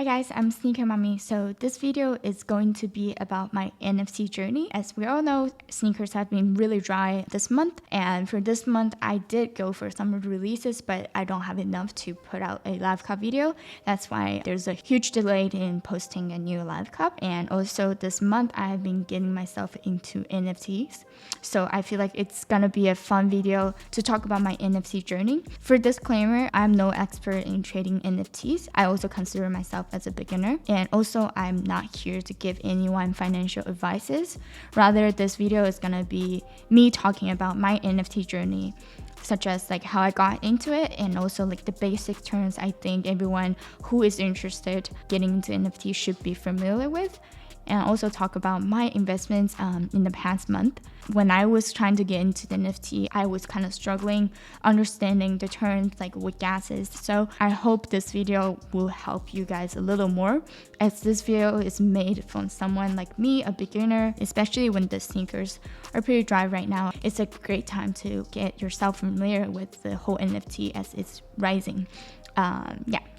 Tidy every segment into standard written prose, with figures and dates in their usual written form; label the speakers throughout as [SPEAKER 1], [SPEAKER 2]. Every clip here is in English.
[SPEAKER 1] Hi guys, I'm Sneaker Mami. So this video is going to be about my NFT journey. As we all know, sneakers have been really dry this month, and for this month I did go for some releases, but I don't have enough to put out a live cup video. That's why there's a huge delay in posting a new live cup. And also this month I have been getting myself into NFTs. So I feel like it's gonna be a fun video to talk about my NFT journey. For disclaimer, I'm no expert in trading NFTs. I also consider myself as a beginner, and also I'm not here to give anyone financial advices. Rather, this video is gonna be me talking about my NFT journey, such as like how I got into it, and also like the basic terms I think everyone who is interested getting into NFT should be familiar with. And also talk about my investments in the past month. When I was trying to get into the NFT, I was kind of struggling understanding the terms like what gas is. So I hope this video will help you guys a little more, as this video is made from someone like me, a beginner, especially when the sneakers are pretty dry right now. It's a great time to get yourself familiar with the whole NFT as it's rising.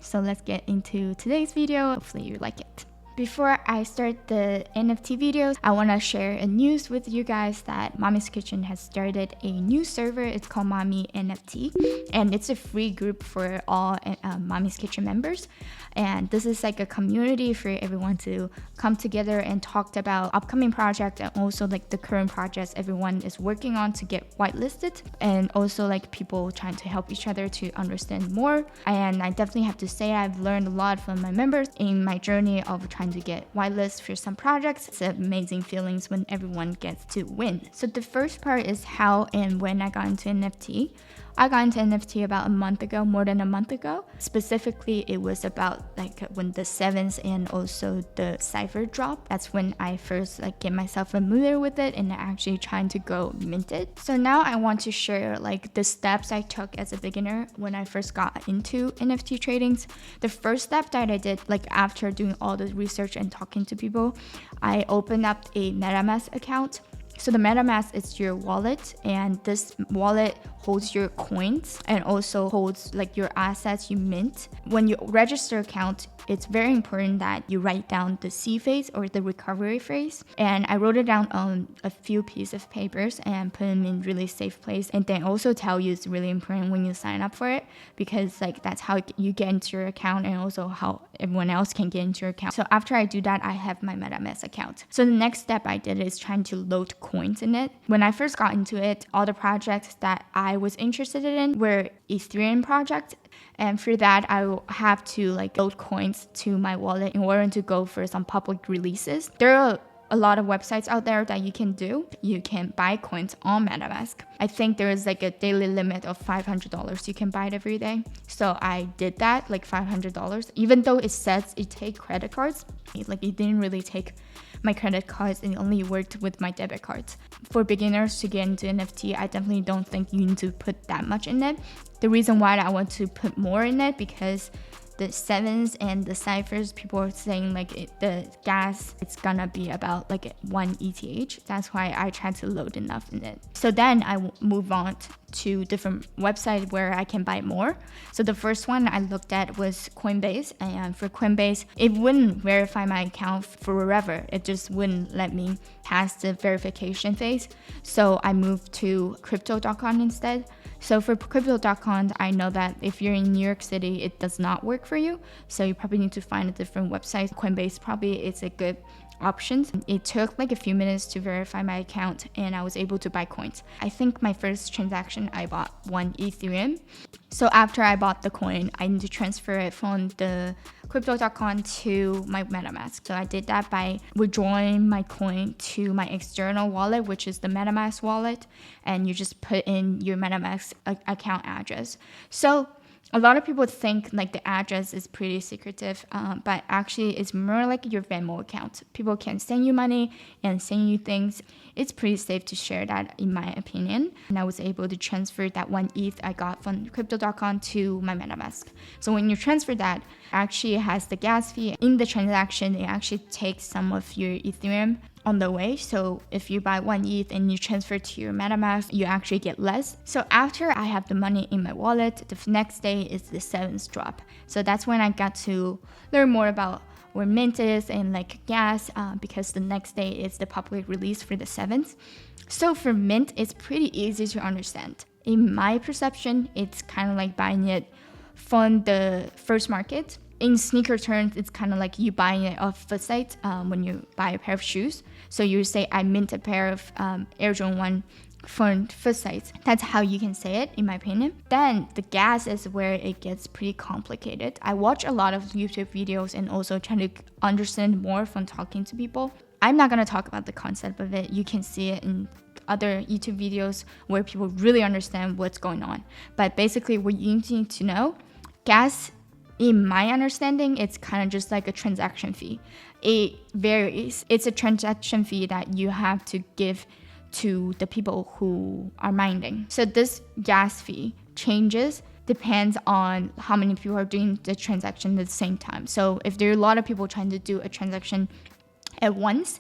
[SPEAKER 1] So let's get into today's video. Hopefully you like it. Before I start the NFT videos, I want to share a news with you guys that Mami's Kitchen has started a new server. It's called Mami NFT, and it's a free group for all Mami's Kitchen members. And this is like a community for everyone to come together and talk about upcoming projects, and also like the current projects everyone is working on to get whitelisted, and also like people trying to help each other to understand more. And I definitely have to say I've learned a lot from my members in my journey of trying to get whitelist for some projects. It's amazing feelings when everyone gets to win. So the first part is how and when I got into NFT. I got into NFT about a month ago, more than a month ago. Specifically, it was about like when the 7s and also the cipher drop. That's when I first like get myself familiar with it and actually trying to go mint it. So now I want to share like the steps I took as a beginner when I first got into NFT tradings. The first step that I did, like after doing all the research and talking to people, I opened up a Metamask account. So the Metamask is your wallet, and this wallet holds your coins and also holds like your assets you mint. When you register account, it's very important that you write down the C phase or the recovery phase. And I wrote it down on a few pieces of papers and put them in really safe place. And then also tell you it's really important when you sign up for it, because like that's how you get into your account and also how everyone else can get into your account. So after I do that, I have my Metamask account. So the next step I did is trying to load coins in it. When I first got into it, all the projects that I was interested in were Ethereum projects. And for that, I will have to like load coins to my wallet in order to go for some public releases. There are a lot of websites out there that you can do. You can buy coins on MetaMask. I think there is like a daily limit of $500 you can buy it every day. So I did that, like $500, even though it says it take credit cards. Like it didn't really take my credit cards, and it only worked with my debit cards. For beginners to get into NFT, I definitely don't think you need to put that much in it. The reason why I want to put more in it, because the 7s and the ciphers, people are saying like the gas, it's gonna be about like 1 ETH. That's why I try to load enough in it. So then I move on to different websites where I can buy more. So the first one I looked at was Coinbase, and for Coinbase, it wouldn't verify my account forever. It just wouldn't let me pass the verification phase. So I moved to Crypto.com instead. So for Crypto.com, I know that if you're in New York City, it does not work for you. So you probably need to find a different website. Coinbase probably is a good option. It took like a few minutes to verify my account, and I was able to buy coins. I think my first transaction, I bought 1 Ethereum. So after I bought the coin, I need to transfer it from the Crypto.com to my Metamask. So I did that by withdrawing my coin to my external wallet, which is the Metamask wallet, and you just put in your Metamask account address. So a lot of people think like the address is pretty secretive, but actually it's more like your Venmo account. People can send you money and send you things. It's pretty safe to share that, in my opinion. And I was able to transfer that 1 ETH I got from Crypto.com to my Metamask. So when you transfer that, actually it has the gas fee. In the transaction, it actually takes some of your Ethereum on the way. So if you buy 1 ETH and you transfer to your Metamask, you actually get less. So after I have the money in my wallet, the next day is the 7th drop. So that's when I got to learn more about where Mint is and like gas, because the next day is the public release for the 7th. So for Mint, it's pretty easy to understand. In my perception, it's kind of like buying it from the first market. In sneaker terms, it's kind of like you buying it off the site when you buy a pair of shoes. So you say, I mint a pair of Air Jordan 1 from first site. That's how you can say it, in my opinion. Then the gas is where it gets pretty complicated. I watch a lot of YouTube videos and also try to understand more from talking to people. I'm not going to talk about the concept of it. You can see it in other YouTube videos where people really understand what's going on. But basically what you need to know, gas, in my understanding, it's kind of just like a transaction fee. It varies. It's a transaction fee that you have to give to the people who are mining. So this gas fee changes depends on how many people are doing the transaction at the same time. So if there are a lot of people trying to do a transaction at once,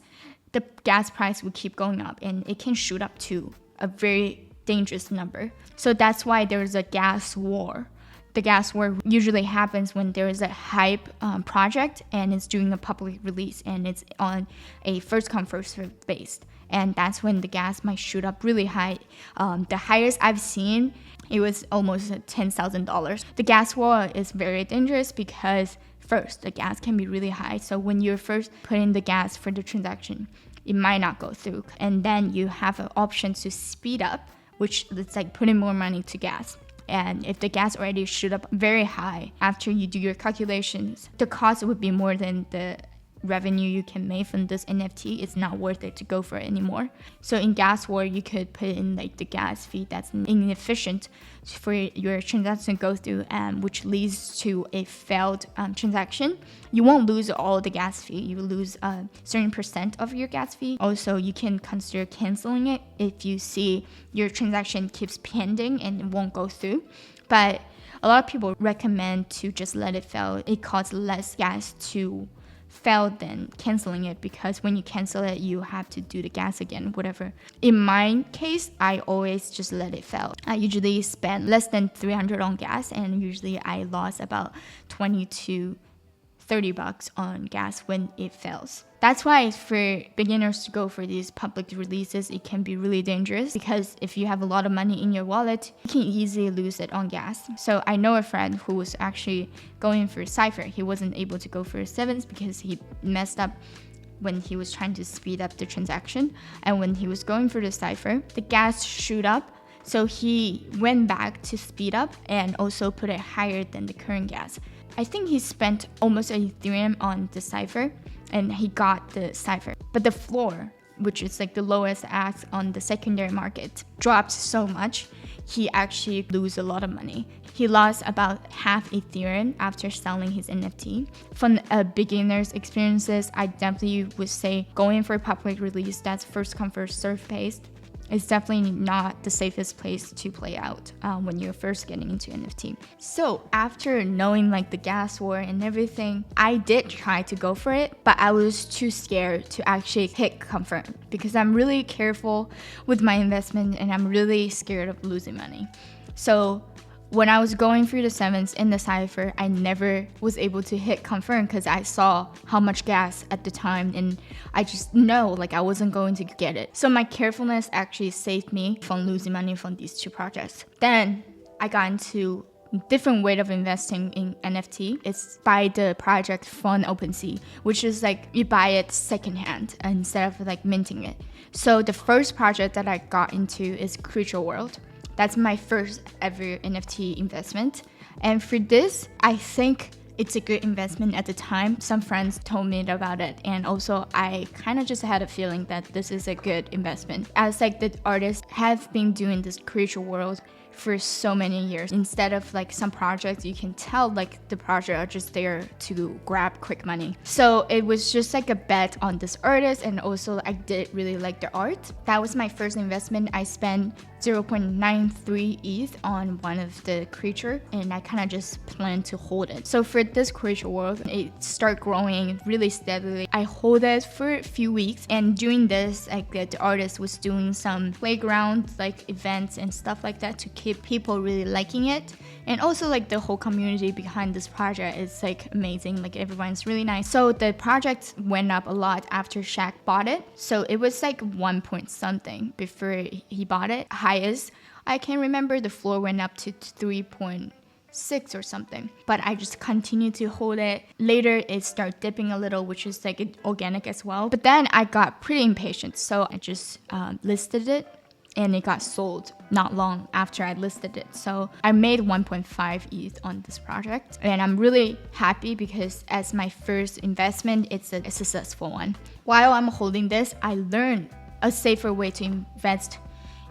[SPEAKER 1] the gas price will keep going up and it can shoot up to a very dangerous number. So that's why there's a gas war. The gas war usually happens when there is a hype project and it's doing a public release and it's on a first come first served base. And that's when the gas might shoot up really high. The highest I've seen, it was almost $10,000. The gas war is very dangerous because first, the gas can be really high. So when you're first putting the gas for the transaction, it might not go through. And then you have an option to speed up, which is like putting more money to gas. And if the gas already shoot up very high after you do your calculations, the cost would be more than the revenue you can make from this NFT. It's not worth it to go for it anymore. So in gas war, you could put in like the gas fee that's inefficient for your transaction to go through, which leads to a failed transaction. You won't lose all the gas fee. You lose a certain percent of your gas fee. Also, you can consider canceling it if you see your transaction keeps pending and it won't go through. But a lot of people recommend to just let it fail. It costs less gas to fail than canceling it, because when you cancel it, you have to do the gas again, whatever. In my case, I always just let it fail. I usually spend less than $300 on gas, and usually I lost about $20 to $30 on gas when it fails. That's why for beginners to go for these public releases, it can be really dangerous, because if you have a lot of money in your wallet, you can easily lose it on gas. So I know a friend who was actually going for Cypher. He wasn't able to go for 7th because he messed up when he was trying to speed up the transaction. And when he was going for the Cypher, the gas shoot up. So he went back to speed up and also put it higher than the current gas. I think he spent almost Ethereum on the Cypher, and he got the Cypher. But the floor, which is like the lowest ask on the secondary market, dropped so much, he actually lose a lot of money. He lost about half Ethereum after selling his NFT. From a beginner's experiences, I definitely would say going for a public release that's first come first serve based is definitely not the safest place to play out when you're first getting into NFT. So after knowing like the gas war and everything, I did try to go for it, but I was too scared to actually hit confirm because I'm really careful with my investment and I'm really scared of losing money. So when I was going through the 7th in the Cypher, I never was able to hit confirm because I saw how much gas at the time and I just know like I wasn't going to get it. So my carefulness actually saved me from losing money from these two projects. Then I got into different way of investing in NFT. It's by the project from OpenSea, which is like you buy it secondhand instead of like minting it. So the first project that I got into is Creature World. That's my first ever NFT investment. And for this, I think it's a good investment at the time. Some friends told me about it. And also I kind of just had a feeling that this is a good investment. As like the artists have been doing this Creature World for so many years. Instead of like some projects, you can tell like the project are just there to grab quick money. So it was just like a bet on this artist, and also I did really like the art. That was my first investment. I spent 0.93 ETH on one of the creature, and I kind of just planned to hold it. So for this creature world, it started growing really steadily. I hold it for a few weeks, and during this, like the artist was doing some playground like events and stuff like that to keep people really liking it. And also like the whole community behind this project is like amazing. Like everyone's really nice. So the project went up a lot after Shaq bought it. So it was like 1 point something before he bought it. Highest, I can't remember, the floor went up to 3.6 or something, but I just continued to hold it. Later it started dipping a little, which is like organic as well. But then I got pretty impatient, so I just listed it, and it got sold not long after I listed it. So I made 1.5 ETH on this project, and I'm really happy because as my first investment, it's a successful one. While I'm holding this, I learned a safer way to invest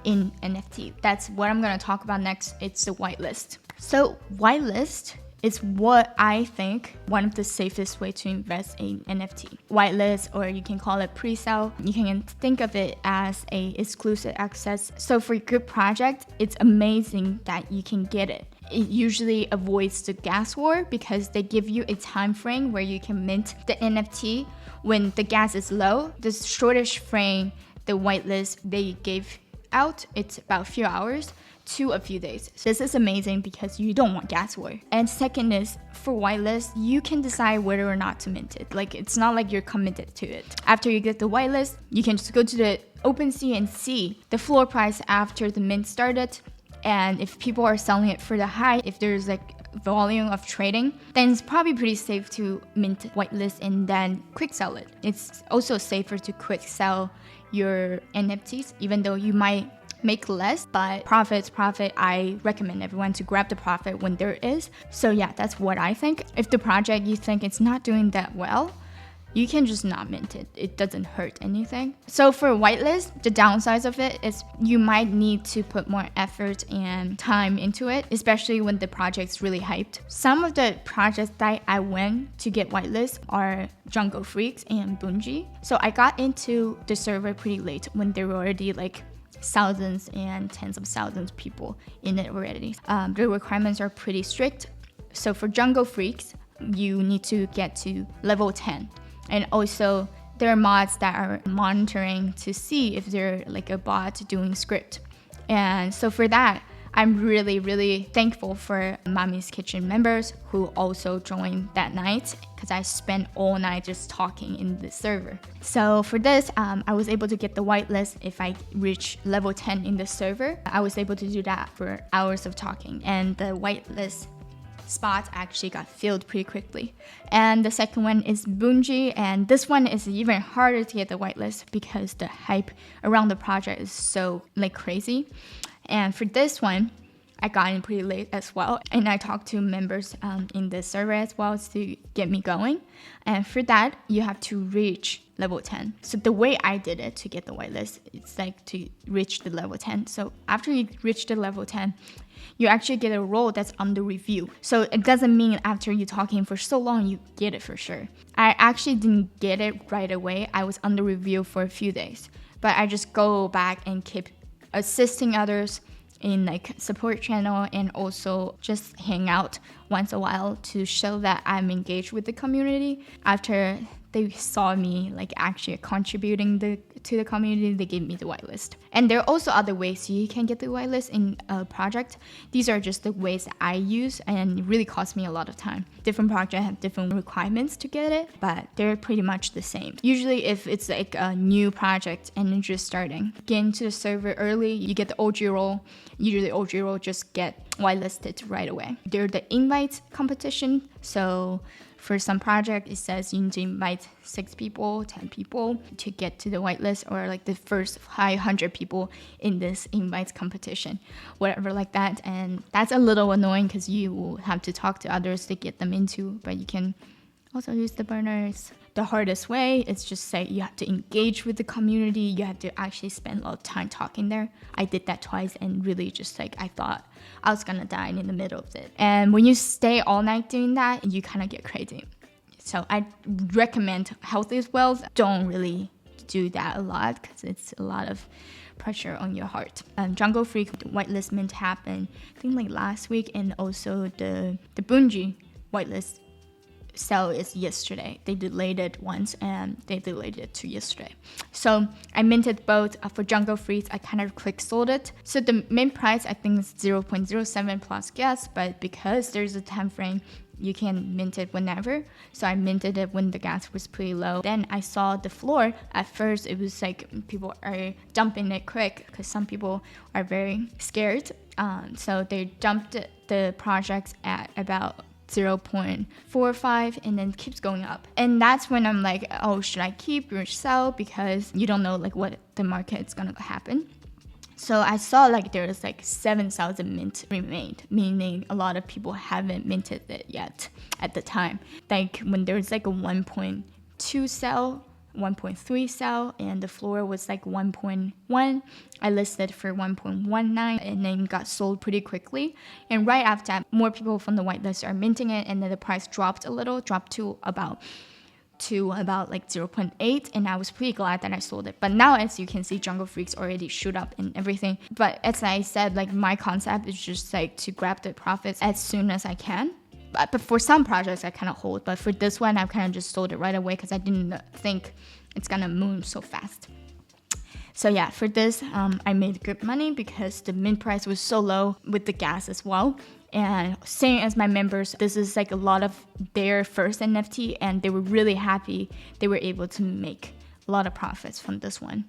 [SPEAKER 1] in NFT. That's what I'm going to talk about next. It's the whitelist. So whitelist is what I think one of the safest way to invest in NFT. Whitelist, or you can call it pre-sale. You can think of it as a exclusive access. So for a good project, it's amazing that you can get it. It usually avoids the gas war because they give you a time frame where you can mint the NFT when the gas is low. The shortest frame, the whitelist, they gave out, it's about a few hours to a few days. This is amazing because you don't want gas war. And second is, for whitelist, you can decide whether or not to mint it. Like, it's not like you're committed to it. After you get the whitelist, you can just go to the OpenSea and see the floor price after the mint started. And if people are selling it for the high, if there's like volume of trading, then it's probably pretty safe to mint whitelist and then quick sell it. It's also safer to quick sell your NFTs, even though you might make less, but profit. I recommend everyone to grab the profit when there is. So yeah, that's what I think. If the project you think it's not doing that well, you can just not mint it. It doesn't hurt anything. So for whitelist, the downsides of it is you might need to put more effort and time into it, especially when the project's really hyped. Some of the projects that I went to get whitelist are Jungle Freaks and Bungie. So I got into the server pretty late when there were already like thousands and tens of thousands of people in it already. The requirements are pretty strict. So for Jungle Freaks, you need to get to level 10. And also, there are mods that are monitoring to see if they're like a bot doing script. And so for that, I'm really, really thankful for Mami's Kitchen members who also joined that night, because I spent all night just talking in the server. So for this, I was able to get the whitelist if I reach level 10 in the server. I was able to do that for hours of talking, and the whitelist spots actually got filled pretty quickly. And the second one is Bungie, and this one is even harder to get the whitelist because the hype around the project is so like crazy. And for this one, I got in pretty late as well, and I talked to members in the server as well to get me going. And for that, you have to reach level 10. So the way I did it to get the whitelist, it's like to reach the level 10. So after you reach the level 10, you actually get a role that's under review. So it doesn't mean after you talking for so long, you get it for sure. I actually didn't get it right away. I was under review for a few days, but I just go back and keep assisting others in like support channel, and also just hang out once a while to show that I'm engaged with the community. After they saw me like actually contributing to the community, they gave me the whitelist. And there are also other ways you can get the whitelist in a project. These are just the ways that I use, and it really cost me a lot of time. Different projects have different requirements to get it, but they're pretty much the same. Usually if it's like a new project and you're just starting, get into the server early, you get the OG role. Usually OG role just get whitelisted right away. They're the invite competition, so for some project, it says you need to invite 6 people, 10 people to get to the whitelist, or like the first 500 people in this invites competition, whatever like that. And that's a little annoying because you will have to talk to others to get them into, but you can also use the burners. the hardest way. It's just like you have to engage with the community. You have to actually spend a lot of time talking there. I did that twice and really just like I thought I was gonna die in the middle of it. And when you stay all night doing that, you kind of get crazy. So I recommend healthy as well. Don't really do that a lot because it's a lot of pressure on your heart. Jungle Freak, the Whitelist mint happened, I think like last week, and also the Bungie Whitelist sale is yesterday. They delayed it once and they delayed it to yesterday. So I minted both. For Jungle Freeze, I kind of quick sold it. So the mint price I think is 0.07 plus gas, but because there's a time frame, you can mint it whenever. So I minted it when the gas was pretty low. Then I saw the floor. At first it was like people are dumping it quick because some people are very scared. So they dumped the projects at about 0.45 and then keeps going up. And that's when I'm like, oh, should I keep or sell? Because you don't know like what the market is gonna happen. So I saw like there's like 7,000 mint remained, meaning a lot of people haven't minted it yet at the time. Like when there's like a 1.2 sell, 1.3 sell, and the floor was like 1.1. I listed for 1.19 and then got sold pretty quickly. And right after that, more people from the whitelist are minting it, and then the price dropped a little, dropped to about like 0.8, and I was pretty glad that I sold it. But now, as you can see, Jungle Freaks already shoot up and everything. But as I said, like my concept is just like to grab the profits as soon as I can. But for some projects I kind of hold, but for this one I kind of just sold it right away because I didn't think it's gonna move so fast. So yeah, for this I made good money because the mint price was so low with the gas as well. And same as my members, this is like a lot of their first NFT, and they were really happy they were able to make a lot of profits from this one.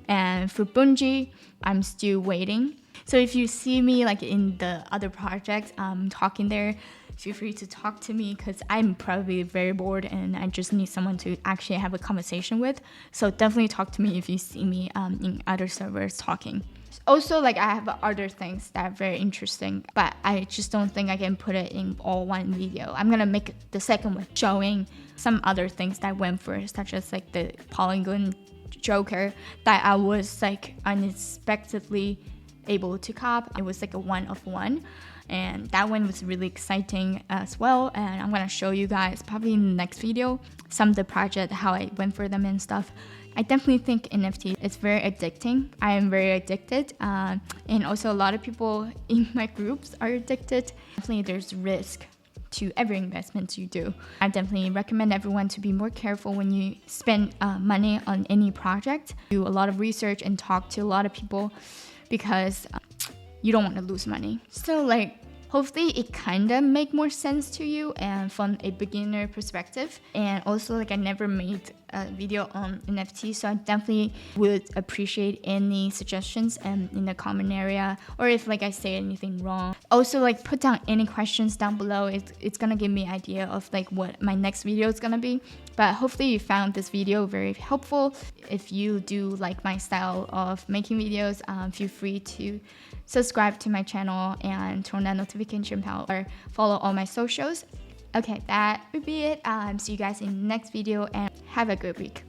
[SPEAKER 1] And for Bungie, I'm still waiting. So if you see me like in the other projects talking there, feel free to talk to me because I'm probably very bored and I just need someone to actually have a conversation with. So definitely talk to me if you see me in other servers talking. Also, like I have other things that are very interesting, but I just don't think I can put it in all one video. I'm gonna make the second one showing some other things that I went for, such as like the Polygon Joker that I was like unexpectedly able to cop. It was like a 1 of 1. And that one was really exciting as well, and I'm gonna show you guys probably in the next video some of the project, how I went for them and stuff. I definitely think NFT is very addicting. I am very addicted, and also a lot of people in my groups are addicted. Definitely there's risk to every investment you do. I definitely recommend everyone to be more careful when you spend money on any project. Do a lot of research and talk to a lot of people because you don't want to lose money. So like hopefully it kind of make more sense to you and from a beginner perspective. And also like I never made a video on NFT, so I definitely would appreciate any suggestions in the comment area, or if like I say anything wrong. Also like put down any questions down below. It's gonna give me an idea of like what my next video is gonna be. But hopefully you found this video very helpful. If you do like my style of making videos, feel free to subscribe to my channel and turn that notification bell or follow all my socials. Okay, that would be it. See you guys in the next video and have a good week.